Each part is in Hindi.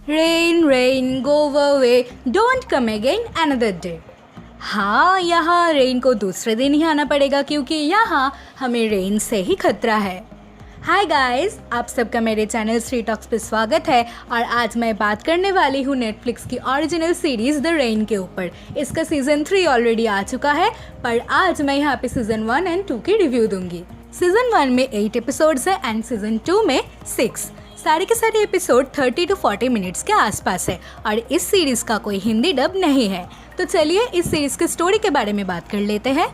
Rain rain go away, don't come again another day. हाँ, यहाँ रेन को दूसरे दिन ही आना पड़ेगा क्योंकि यहाँ हमें रेन से ही खतरा है। हाय गाइस, आप सबका मेरे चैनल श्री टॉक्स पे स्वागत है और आज मैं बात करने वाली हूँ नेटफ्लिक्स की ओरिजिनल सीरीज़ द रेन के ऊपर। इसका सीज़न 3 ऑलरेडी आ चुका है, पर आज मैं यहाँ पे सीज़न 1 और 2 की रिव्यू दूंगी। सीज़न 1 में 8 एपिसोड्स है एंड सीज़न 2 में 6। सारे के सारे एपिसोड 30 to 40 मिनट्स के आसपास है और इस सीरीज़ का कोई हिंदी डब नहीं है। तो चलिए इस सीरीज़ की स्टोरी के बारे में बात कर लेते हैं।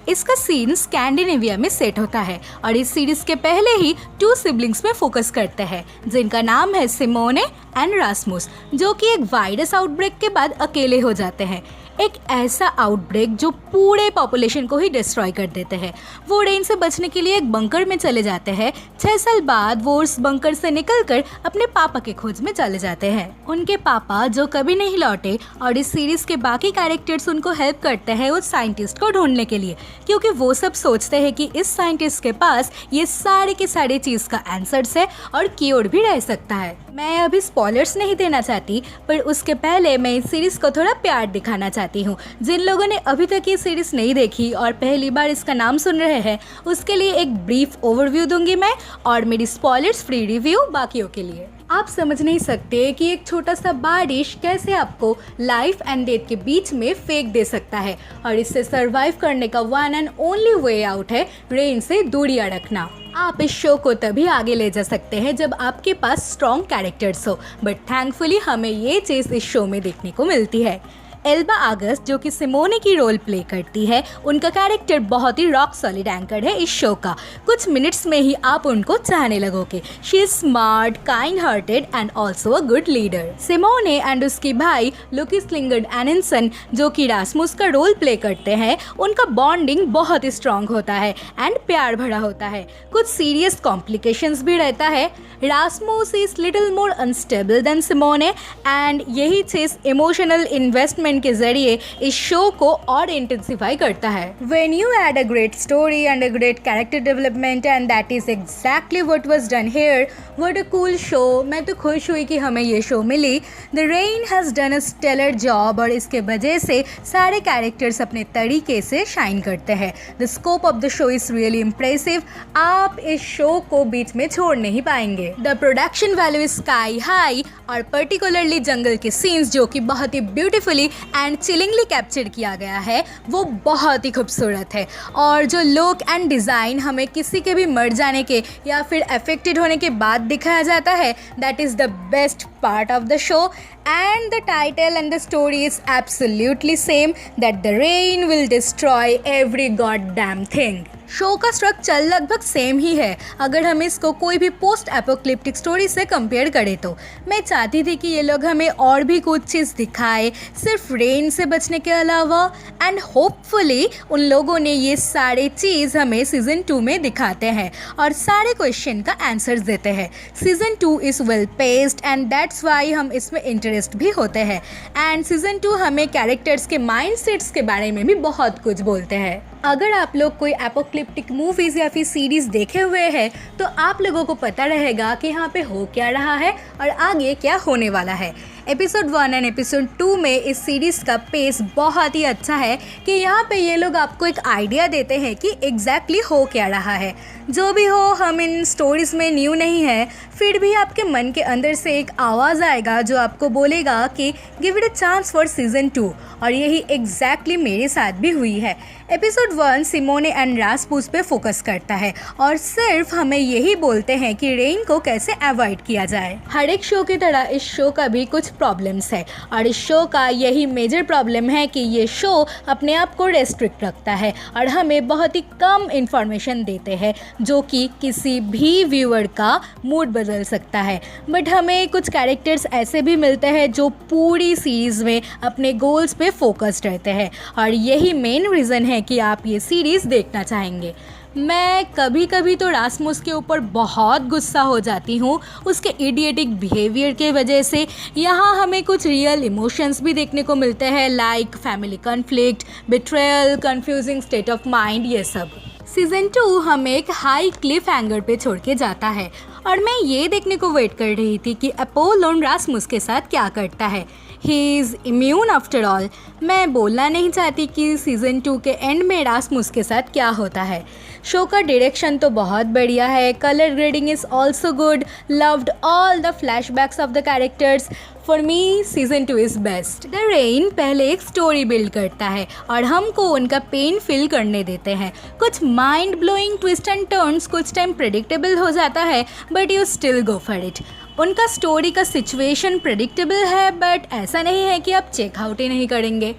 इसका सीन स्कैंडिनेविया में सेट होता है और इस सीरीज के पहले ही 2 सिबलिंग्स में फोकस करते हैं जिनका नाम है सिमोने एंड रास्मुस, जो कि एक वायरस आउटब्रेक के बाद अकेले हो जाते हैं। एक ऐसा आउटब्रेक जो पूरे पॉपुलेशन को ही डिस्ट्रॉय कर देते हैं। वो रेन से बचने के लिए एक बंकर में चले जाते हैं। 6 साल बाद वो उस बंकर से निकलकर अपने पापा के खोज में चले जाते हैं। उनके पापा जो कभी नहीं लौटे और इस सीरीज के बाकी कैरेक्टर्स उनको हेल्प करते हैं उस साइंटिस्ट को ढूंढने के लिए, क्योंकि वो सब सोचते हैं कि इस साइंटिस्ट के पास ये सारे के सारे चीज़ का आंसर्स है और क्योर भी रह सकता है। मैं अभी स्पॉयलर्स नहीं देना चाहती, पर उसके पहले मैं इस सीरीज़ को थोड़ा प्यार दिखाना चाहती हूँ। जिन लोगों ने अभी तक ये सीरीज़ नहीं देखी और पहली बार इसका नाम सुन रहे हैं, उसके लिए एक ब्रीफ ओवरव्यू दूंगी मैं और मेरी स्पॉयलर्स फ्री रिव्यू बाकियों के लिए। आप समझ नहीं सकते कि एक छोटा सा बारिश कैसे आपको लाइफ एंड डेथ के बीच में फेंक दे सकता है और इससे सरवाइव करने का one and only way out है रेन से दूरियां रखना। आप इस शो को तभी आगे ले जा सकते हैं जब आपके पास स्ट्रॉन्ग कैरेक्टर्स हो, बट थैंकफुली हमें ये चीज़ इस शो में देखने को मिलती है। एल्बा आगस्ट जो कि सिमोने की रोल प्ले करती है, उनका कैरेक्टर बहुत ही रॉक सॉलिड एंकर है इस शो का। कुछ मिनट्स में ही आप उनको चाहने लगोगे। She is smart, kind hearted and also a good leader. Simone and उसकी भाई लुकिस लिंगर्ड एनिसन जो कि रास्मुस का रोल प्ले करते हैं, उनका बॉन्डिंग बहुत ही स्ट्रॉन्ग होता है एंड प्यार भरा होता है। कुछ सीरियस कॉम्प्लिकेशंस भी रहता है। Rasmus is little more unstable than Simone and यही चीज़ इमोशनल इन्वेस्टमेंट के जरिए इस शो को और इंटेंसिफाई करता है। When you add a great story and a great character development and that is exactly what was done here. What a cool show! मैं तो खुश हुई कि हमें ये शो मिली। The Rain has done a stellar job और इसके वजह से सारे कैरेक्टर्स अपने तरीके से शाइन करते हैं। The scope of the show is really impressive. आप इस शो को बीच में छोड़ नहीं पाएंगे। The production value is sky high और पर्टिकुलरली जंगल के सीन्स जो कि बहुत ही ब्यूटीफुली एंड चिलिंगली कैप्चर किया गया है, वो बहुत ही खूबसूरत है। और जो लुक एंड डिज़ाइन हमें किसी के भी मर जाने के या फिर अफेक्टेड होने के बाद दिखाया जाता है, that is the best part of the show. And the title and the story is absolutely same, that the rain will destroy every goddamn thing. Show का स्ट्रक्चर लगभग सेम ही है अगर हम इसको कोई भी पोस्ट एपोक्लिप्टिक स्टोरी से कंपेयर करें तो। मैं चाहती थी कि ये लोग हमें और भी कुछ चीज़ दिखाए सिर्फ रेन से बचने के अलावा, एंड होपफुली उन लोगों ने ये सारे चीज़ हमें सीज़न 2 में दिखाते हैं और सारे क्वेश्चन का आंसर्स देते हैं। Season 2 is well paced and that's why हम इसमें इंटरेस्ट भी होते हैं। एंड सीज़न 2 हमें कैरेक्टर्स के माइंडसेट्स के बारे में भी बहुत कुछ बोलते हैं। अगर आप लोग कोई एपोक्लिप्टिक मूवीज़ या फिर सीरीज़ देखे हुए हैं तो आप लोगों को पता रहेगा कि यहाँ पे हो क्या रहा है और आगे क्या होने वाला है। एपिसोड 1 एंड एपिसोड 2 में इस सीरीज़ का पेस बहुत ही अच्छा है कि यहाँ पे ये लोग आपको एक आइडिया देते हैं कि एग्जैक्टली हो क्या रहा है। जो भी हो, हम इन स्टोरीज़ में न्यू नहीं है, फिर भी आपके मन के अंदर से एक आवाज़ आएगा जो आपको बोलेगा कि give it a chance for season 2, और यही एग्जैक्टली मेरे साथ भी हुई है। एपिसोड 1 सिमोने एंड रास्मुस पे फोकस करता है और सिर्फ हमें यही बोलते हैं कि रेन को कैसे अवॉइड किया जाए। हर एक शो की तरह इस शो का भी कुछ प्रॉब्लम्स है और इस शो का यही मेजर प्रॉब्लम है कि ये शो अपने आप को रेस्ट्रिक्ट रखता है और हमें बहुत ही कम इंफॉर्मेशन देते हैं जो कि किसी भी व्यूअर का मूड बदल सकता है। बट हमें कुछ कैरेक्टर्स ऐसे भी मिलते हैं जो पूरी सीरीज़ में अपने गोल्स पे फोकस्ड रहते हैं और यही मेन रीज़न है कि आप ये सीरीज़ देखना चाहेंगे। मैं कभी कभी तो रास्मुस के ऊपर बहुत गुस्सा हो जाती हूँ उसके इडियटिक बिहेवियर के वजह से। यहाँ हमें कुछ रियल इमोशंस भी देखने को मिलते हैं, like family conflict, betrayal, confusing state of mind, ये सब। सीज़न 2 हमें एक हाई क्लिफ हैंगर पे छोड़ के जाता है और मैं ये देखने को वेट कर रही थी कि अपोलोन रास्मुस के साथ क्या करता है। He is immune after all. मैं बोलना नहीं चाहती कि सीज़न 2 के एंड में रास्मुस के साथ क्या होता है। शो का डायरेक्शन तो बहुत बढ़िया है, colour grading is also good, loved all the flashbacks of the characters. For me season 2 is best. The rain पहले एक स्टोरी बिल्ड करता है और हमको उनका पेन फील करने देते हैं। कुछ mind blowing twist and turns कुछ टाइम प्रेडिक्टेबल हो जाता है, but you still go for it. उनका स्टोरी का सिचुएशन प्रेडिक्टेबल है, बट ऐसा नहीं है कि आप चेकआउट ही नहीं करेंगे।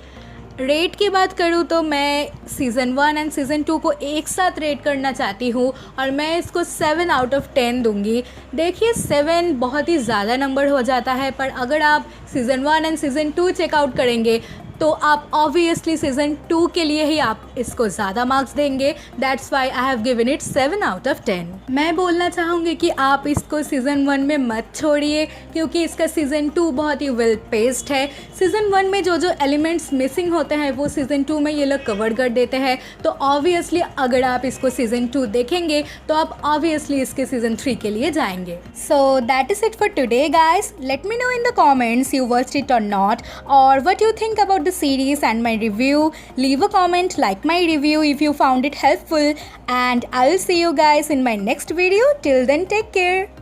रेट की बात करूँ तो मैं सीज़न 1 एंड सीज़न 2 को एक साथ रेट करना चाहती हूँ और मैं इसको 7 आउट ऑफ 10 दूँगी। देखिए 7 बहुत ही ज़्यादा नंबर हो जाता है, पर अगर आप सीज़न 1 एंड सीज़न 2 चेकआउट करेंगे तो आप ऑब्वियसली सीज़न 2 के लिए ही आप इसको ज़्यादा मार्क्स देंगे। That's why I have given it 7 out of 10। मैं बोलना चाहूँगी कि आप इसको सीज़न 1 में मत छोड़िए, क्योंकि इसका सीज़न 2 बहुत ही वेल पेस्ड है। सीज़न 1 में जो जो एलिमेंट्स मिसिंग होते हैं वो सीज़न 2 में ये लोग कवर कर देते हैं। तो ऑब्वियसली अगर आप इसको सीज़न 2 देखेंगे तो आप ऑब्वियसली इसके सीज़न 3 के लिए जाएंगे। So that is it for today guys. Let me know in the comments you watched it or not, or what you think about the series and my review. Leave a comment, like my review if you found it helpful, and I will see you guys in my next video. Till then, take care.